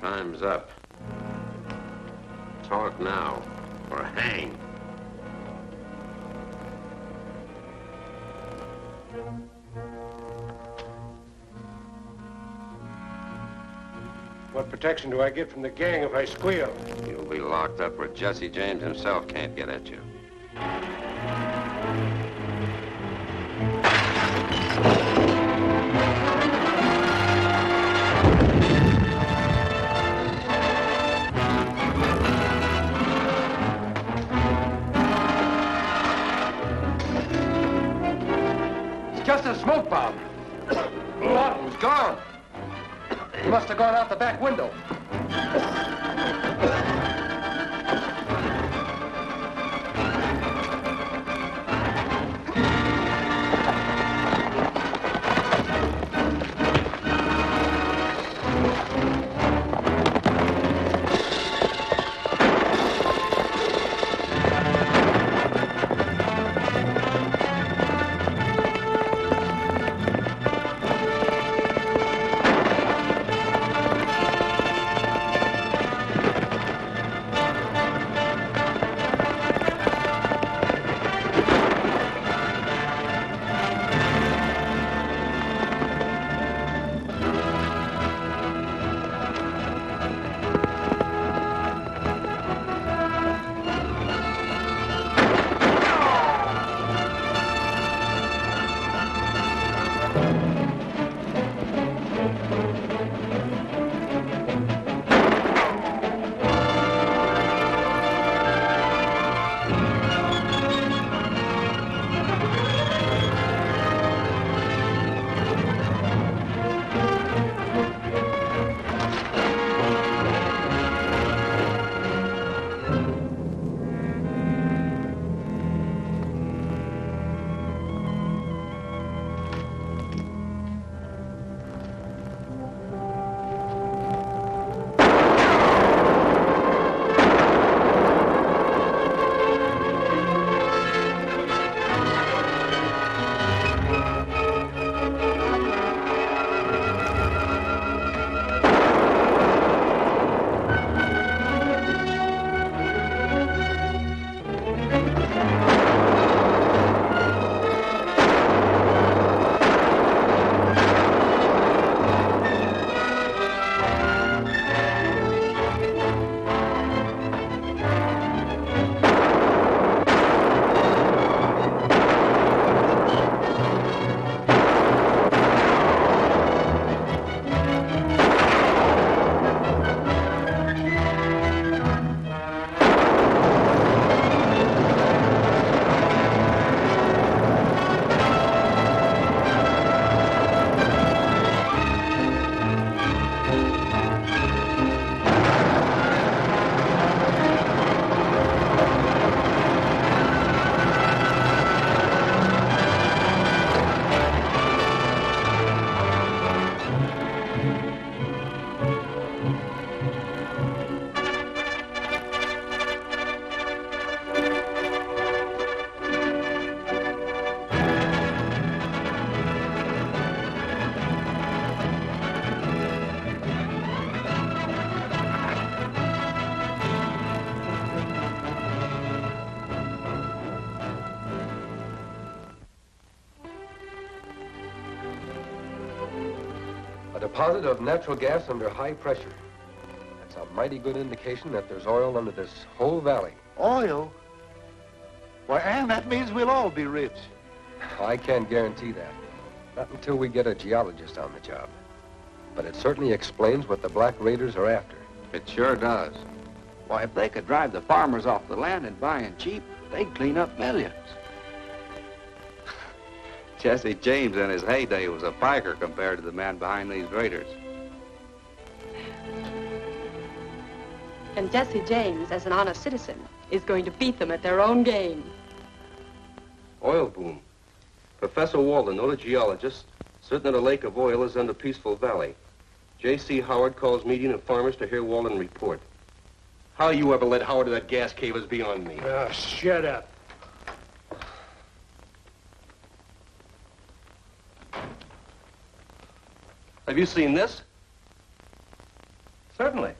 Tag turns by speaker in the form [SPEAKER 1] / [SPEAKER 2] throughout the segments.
[SPEAKER 1] Time's up. Talk now, or hang.
[SPEAKER 2] What protection do I get from the gang if I squeal?
[SPEAKER 1] You'll be locked up where Jesse James himself can't get at you.
[SPEAKER 2] It's just a smoke bomb. Lawton's gone. He must have gone out the back window. A deposit of natural gas under high pressure. That's a mighty good indication that there's oil under this whole valley.
[SPEAKER 3] Oil? Why, and that means we'll all be rich.
[SPEAKER 2] I can't guarantee that. Not until we get a geologist on the job. But it certainly explains what the Black Raiders are after.
[SPEAKER 1] It sure does.
[SPEAKER 4] Why, if they could drive the farmers off the land and buy in cheap, they'd clean up millions.
[SPEAKER 1] Jesse James in his heyday was a piker compared to the man behind these raiders.
[SPEAKER 5] And Jesse James, as an honest citizen, is going to beat them at their own game.
[SPEAKER 6] Oil boom. Professor Walden, noted geologist, certain that a lake of oil is in the Peaceful Valley. J.C. Howard calls meeting of farmers to hear Walden report. How you ever led Howard to that gas cave is beyond me.
[SPEAKER 2] Oh, shut up.
[SPEAKER 6] Have you seen this? Certainly.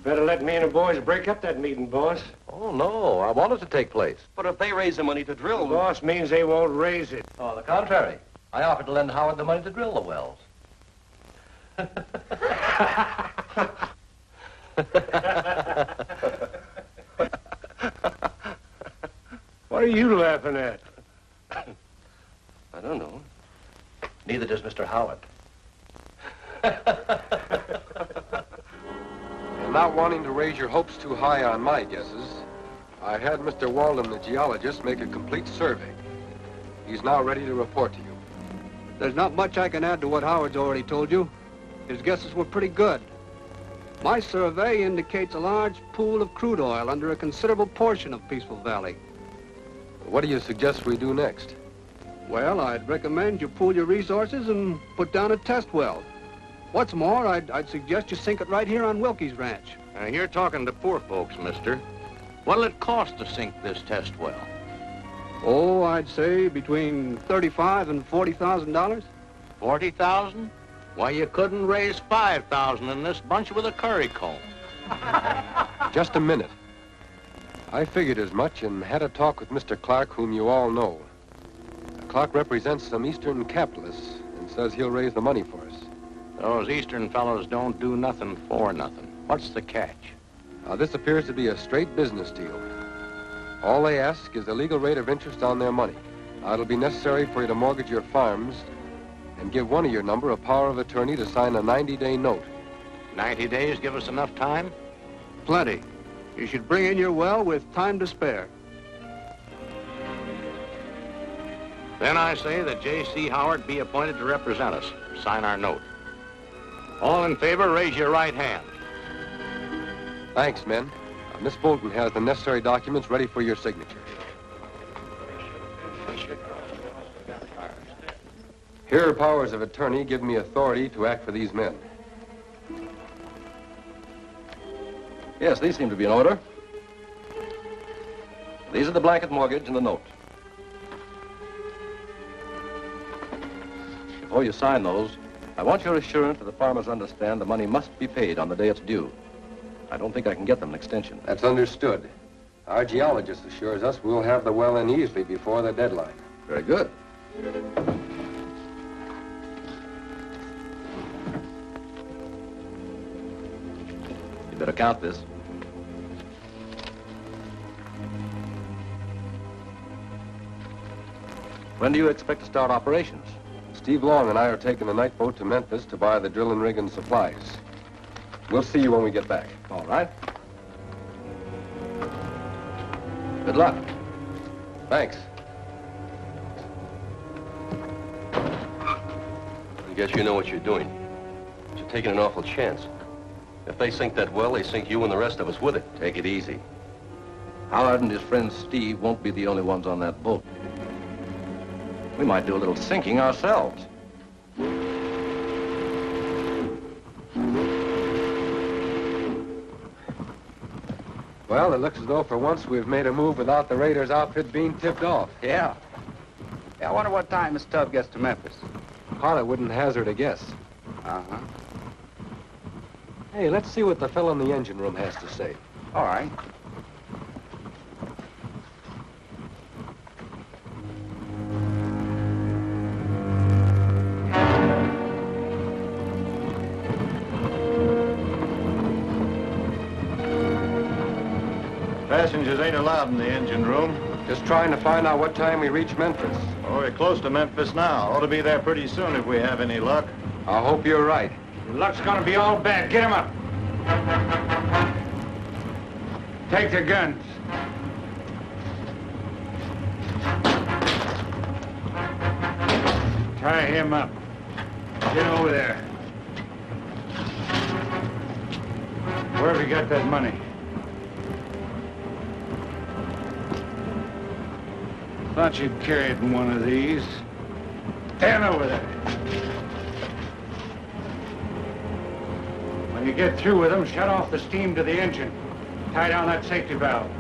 [SPEAKER 7] Better let me and the boys break up that meeting, boss.
[SPEAKER 2] Oh, no. I want it to take place.
[SPEAKER 6] But if they raise the money to drill...
[SPEAKER 7] The boss means they won't raise it.
[SPEAKER 8] Oh, the contrary. I offered to lend Howard the money to drill the wells.
[SPEAKER 7] What are you laughing at?
[SPEAKER 6] I don't know.
[SPEAKER 8] Neither does Mr. Howard.
[SPEAKER 2] And not wanting to raise your hopes too high on my guesses, I had Mr. Walden, the geologist, make a complete survey. He's now ready to report to you.
[SPEAKER 1] There's not much I can add to what Howard's already told you. His guesses were pretty good. My survey indicates a large pool of crude oil under a considerable portion of Peaceful Valley.
[SPEAKER 2] What do you suggest we do next?
[SPEAKER 1] Well, I'd recommend you pool your resources and put down a test well. What's more, I'd suggest you sink it right here on Wilkie's ranch.
[SPEAKER 4] You're talking to poor folks, mister. What'll it cost to sink this test well?
[SPEAKER 1] Oh, I'd say between $35,000 and $40,000.
[SPEAKER 4] 40,000? Why, you couldn't raise 5,000 in this bunch with a curry comb.
[SPEAKER 2] Just a minute. I figured as much and had a talk with Mr. Clark, whom you all know. Clark represents some Eastern capitalists and says he'll raise the money for us.
[SPEAKER 4] Those Eastern fellows don't do nothing for nothing. What's the catch?
[SPEAKER 2] This appears to be a straight business deal. All they ask is a legal rate of interest on their money. It'll be necessary for you to mortgage your farms and give one of your number a power of attorney to sign a 90-day note.
[SPEAKER 4] 90 days give us enough time?
[SPEAKER 1] Plenty. You should bring in your well with time to spare.
[SPEAKER 4] Then I say that J.C. Howard be appointed to represent us. Sign our note. All in favor, raise your right hand.
[SPEAKER 2] Thanks, men. Miss Bolton has the necessary documents ready for your signature. Here are powers of attorney give me authority to act for these men.
[SPEAKER 6] Yes, these seem to be in order. These are the blanket mortgage and the note. Before you sign those, I want your assurance that the farmers understand the money must be paid on the day it's due. I don't think I can get them an extension.
[SPEAKER 2] That's understood. Our geologist assures us we'll have the well in easily before the deadline.
[SPEAKER 6] Very good. You better count this. When do you expect to start operations?
[SPEAKER 2] Steve Long and I are taking the night boat to Memphis to buy the drilling rig and supplies. We'll see you when we get back.
[SPEAKER 6] All right. Good luck.
[SPEAKER 2] Thanks.
[SPEAKER 6] I guess you know what you're doing. But you're taking an awful chance. If they sink that well, they sink you and the rest of us with it. Take it easy. Howard and his friend Steve won't be the only ones on that boat. We might do a little sinking ourselves.
[SPEAKER 2] Well, it looks as though for once we've made a move without the Raiders' outfit being tipped off.
[SPEAKER 1] Yeah. I wonder what time Miss Tubb gets to Memphis.
[SPEAKER 2] Carla wouldn't hazard a guess.
[SPEAKER 1] Uh-huh.
[SPEAKER 2] Hey, let's see what the fellow in the engine room has to say.
[SPEAKER 1] All right.
[SPEAKER 3] Passengers ain't allowed in the engine room.
[SPEAKER 2] Just trying to find out what time we reach Memphis.
[SPEAKER 3] Oh, we're close to Memphis now. Ought to be there pretty soon if we have any luck.
[SPEAKER 2] I hope you're right.
[SPEAKER 7] Your luck's gonna be all bad. Get him up. Take the guns. Tie him up. Get over there. Where have you got that money? Thought you'd carry it in one of these. Stand over there. When you get through with them, shut off the steam to the engine. Tie down that safety valve.